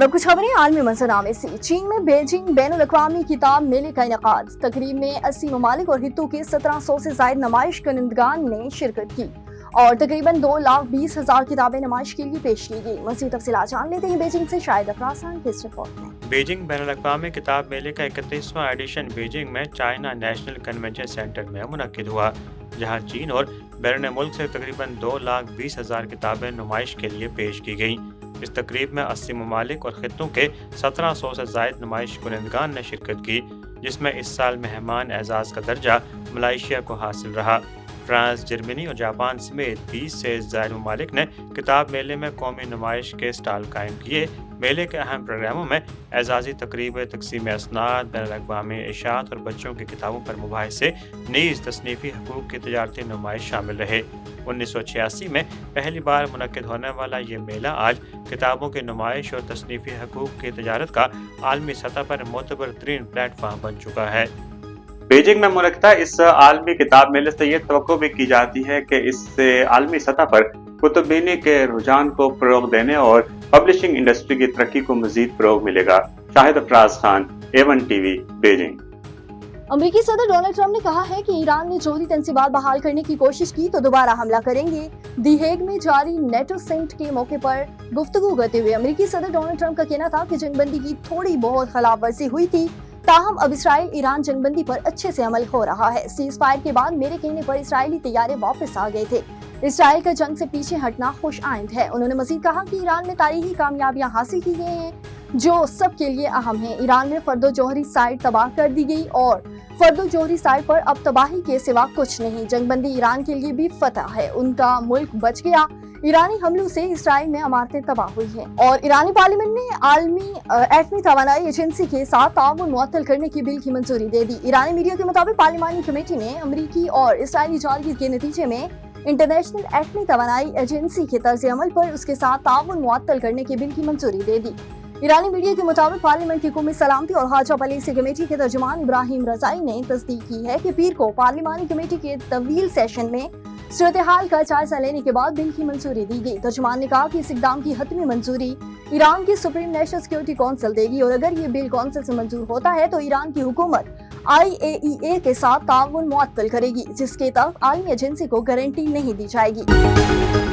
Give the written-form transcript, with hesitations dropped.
اور اب کچھ خبریں عالمی منظرنامے سے۔ چین میں بیجنگ بین الاقوامی کتاب میلے کا انعقاد۔ تقریب میں 80 ممالک اور خطوں کے 1700 سے زائد نمائش کنندگان نے شرکت کی اور تقریباً 2,20,000 کتابیں نمائش کے لیے پیش کی گئی۔ مزید تفصیلات جان لیتے ہیں بیجنگ سے شاہد افراسان کی اس رپورٹ میں۔ بیجنگ بین الاقوامی کتاب میلے کا 31واں ایڈیشن بیجنگ میں چائنا نیشنل کنونشن سینٹر میں منعقد ہوا، جہاں چین اور بیرون ملک سے تقریباً 2,20,000 کتابیں نمائش کے لیے پیش کی گئیں۔ اس تقریب میں 80 ممالک اور خطوں کے 1700 سے زائد نمائش کنندگان نے شرکت کی، جس میں اس سال مہمان اعزاز کا درجہ ملائیشیا کو حاصل رہا۔ فرانس، جرمنی اور جاپان سمیت 20 سے زائد ممالک نے کتاب میلے میں قومی نمائش کے اسٹال قائم کیے۔ میلے کے اہم پروگراموں میں اعزازی تقریبیں، تقسیم اسناد، بین الاقوامی اشاعت اور بچوں کی کتابوں پر مباحثے، نیز تصنیفی حقوق کی تجارتی نمائش شامل رہے۔ 1986 میں پہلی بار منعقد ہونے والا یہ میلہ آج کتابوں کی نمائش اور تصنیفی حقوق کی تجارت کا عالمی سطح پر معتبر ترین پلیٹ فارم بن چکا ہے۔ بیجنگ میں منعقدہ اس عالمی کتاب میلے سے یہ توقع بھی کی جاتی ہے کہ اس سے عالمی سطح پر کتب بینی کے رجحان کو فروغ دینے اور پبلشنگ انڈسٹری کی ترقی کو مزید فروغ ملے گا۔ Shahid Afraz Khan, A1 TV, Beijing. امریکی صدر ڈونلڈ ٹرمپ نے کہا ہے کہ ایران نے جوہری تنصیبات بحال کرنے کی کوشش کی تو دوبارہ حملہ کریں گے۔ دی ہیگ میں جاری نیٹو سمٹ کے موقع پر گفتگو کرتے ہوئے امریکی صدر ڈونلڈ ٹرمپ کا کہنا تھا کہ جنگ بندی کی تھوڑی بہت خلاف ورزی ہوئی تھی، تاہم اب اسرائیل ایران جنگ بندی پر اچھے سے عمل ہو رہا ہے۔ سیز فائر کے بعد میرے کہنے پر اسرائیلی طیارے واپس آ گئے تھے۔ اسرائیل کا جنگ سے پیچھے ہٹنا خوش آئند ہے۔ انہوں نے مزید کہا کہ ایران میں تاریخی کامیابیاں حاصل کی گئی ہیں جو سب کے لیے اہم ہیں۔ ایران میں فرد و جوہری سائٹ تباہ کر دی گئی اور فرد و جوہری سائٹ پر اب تباہی کے سوا کچھ نہیں۔ جنگ بندی ایران کے لیے بھی فتح ہے، ان کا ملک بچ گیا۔ ایرانی حملوں سے اسرائیل میں عمارتیں تباہ ہوئی ہیں اور ایرانی پارلیمنٹ نے عالمی ایٹمی توانائی ایجنسی کے ساتھ تعاون معطل کرنے کی بل کی منظوری دے دی۔ ایرانی میڈیا کے مطابق پارلیمانی کمیٹی نے امریکی اور اسرائیلی جارحیت کے نتیجے میں انٹرنیشنل ایٹمی توانائی ایجنسی کے طرز عمل پر اس کے ساتھ تعاون معطل کرنے کی بل کی منظوری دے دی۔ ایرانی میڈیا کے مطابق پارلیمنٹ کی قومی سلامتی اور خارجہ پالیسی کمیٹی کے ترجمان ابراہیم رضائی نے تصدیق کی ہے کہ پیر کو پارلیمانی کمیٹی کے طویل سیشن میں صورتحال کا جائزہ لینے کے بعد بل کی منظوری دی گئی۔ ترجمان نے کہا کہ اس اقدام کی حتمی منظوری ایران کی سپریم نیشنل سیکورٹی کونسل دے گی اور اگر یہ بل کونسل سے منظور ہوتا ہے تو ایران کی حکومت IAEA کے ساتھ تعاون معطل کرے گی، جس کے تحت عالمی ایجنسی کو گارنٹی نہیں دی جائے گی۔